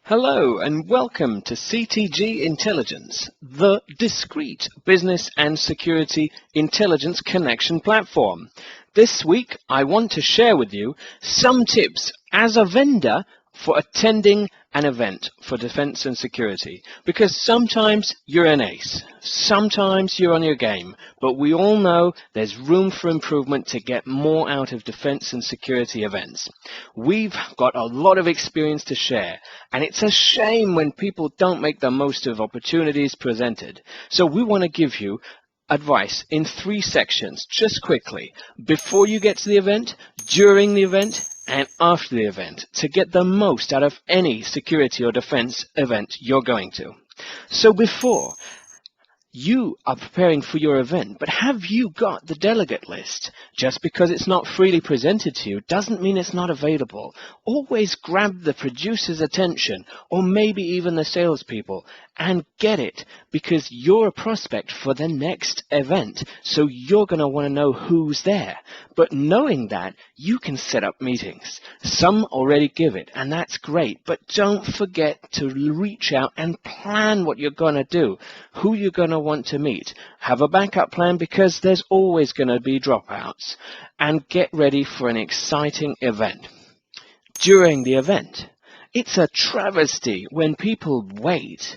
Hello and welcome to CTG Intelligence, the discrete business and security intelligence connection platform. This week I want to share with you some tips as a vendor for attending an event for defense and security, because sometimes you're an ace, sometimes you're on your game, but we all know there's room for improvement to get more out of defense and security events. We've got a lot of experience to share, and it's a shame when people don't make the most of opportunities presented. So we want to give you advice in 3 sections, just quickly, before you get to the event, during the event, and after the event, to get the most out of any security or defense event you're going to. So before, you are preparing for your event, but have you got the delegate list? Just because it's not freely presented to you doesn't mean it's not available. Always grab the producer's attention, or maybe even the salespeople, and get it, because you're a prospect for the next event, so you're going to want to know who's there. But knowing that, you can set up meetings. Some already give it, and that's great, but don't forget to reach out and plan what you're going to do, who you're going to want to meet. Have a backup plan, because there's always going to be dropouts, and get ready for an exciting event. During the event, it's a travesty when people wait.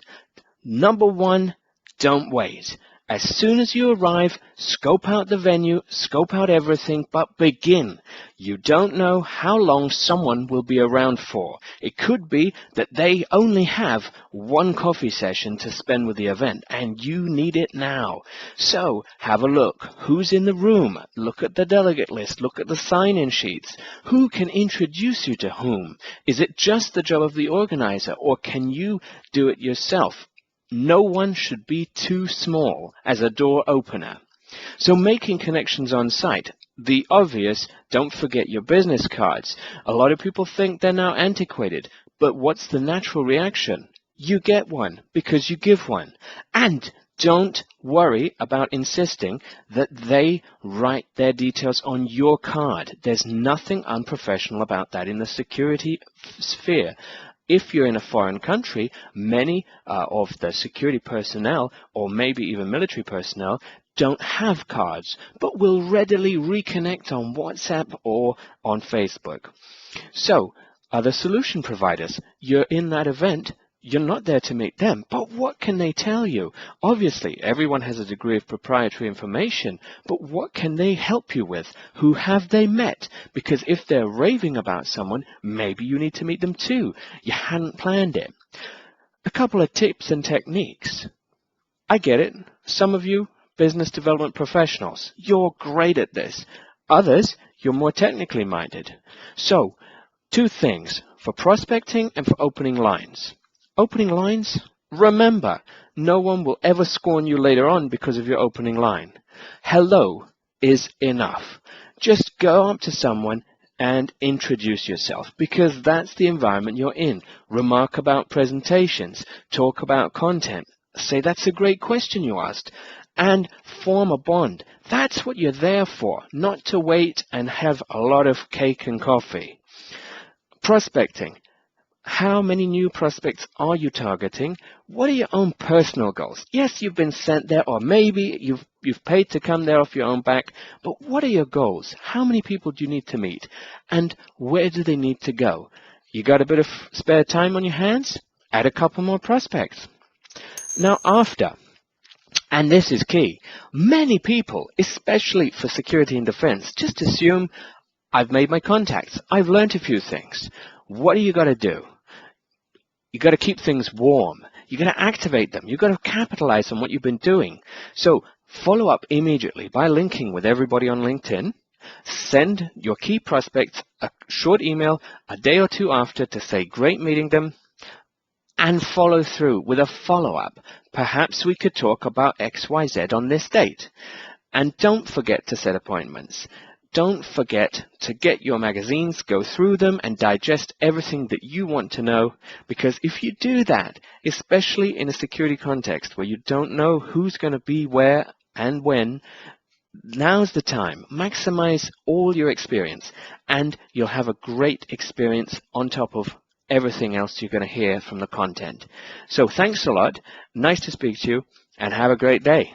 Number 1, don't wait. As soon as you arrive, scope out the venue, scope out everything, but begin. You don't know how long someone will be around for. It could be that they only have 1 coffee session to spend with the event, and you need it now. So have a look. Who's in the room? Look at the delegate list. Look at the sign-in sheets. Who can introduce you to whom? Is it just the job of the organizer, or can you do it yourself? No one should be too small as a door opener. So making connections on site. The obvious, don't forget your business cards. A lot of people think they're now antiquated, but what's the natural reaction? You get one because you give one. And don't worry about insisting that they write their details on your card. There's nothing unprofessional about that in the security sphere. If you're in a foreign country, many of the security personnel, or maybe even military personnel, don't have cards, but will readily reconnect on WhatsApp or on Facebook. So, other solution providers, you're in that event, you're not there to meet them, but what can they tell you? Obviously, everyone has a degree of proprietary information, but what can they help you with? Who have they met? Because if they're raving about someone, maybe you need to meet them too. You hadn't planned it. A couple of tips and techniques. I get it. Some of you, business development professionals, you're great at this. Others, you're more technically minded. So, 2 things, for prospecting and for opening lines. Opening lines, remember, no one will ever scorn you later on because of your opening line. Hello is enough. Just go up to someone and introduce yourself, because that's the environment you're in. Remark about presentations, talk about content, say that's a great question you asked, and form a bond. That's what you're there for, not to wait and have a lot of cake and coffee. Prospecting. How many new prospects are you targeting? What are your own personal goals? Yes, you've been sent there, or maybe you've paid to come there off your own back, but what are your goals? How many people do you need to meet? And where do they need to go? You got a bit of spare time on your hands? Add a couple more prospects. Now after, and this is key, many people, especially for security and defense, just assume, I've made my contacts, I've learned a few things. What do you got to do? You got to keep things warm. You got to activate them. You got to capitalize on what you've been doing. So follow up immediately by linking with everybody on LinkedIn. Send your key prospects a short email a day or 2 after to say great meeting them, and follow through with a follow-up. Perhaps we could talk about XYZ on this date. And don't forget to set appointments. Don't forget to get your magazines, go through them, and digest everything that you want to know, because if you do that, especially in a security context where you don't know who's going to be where and when, now's the time. Maximize all your experience, and you'll have a great experience on top of everything else you're going to hear from the content. So thanks a lot. Nice to speak to you, and have a great day.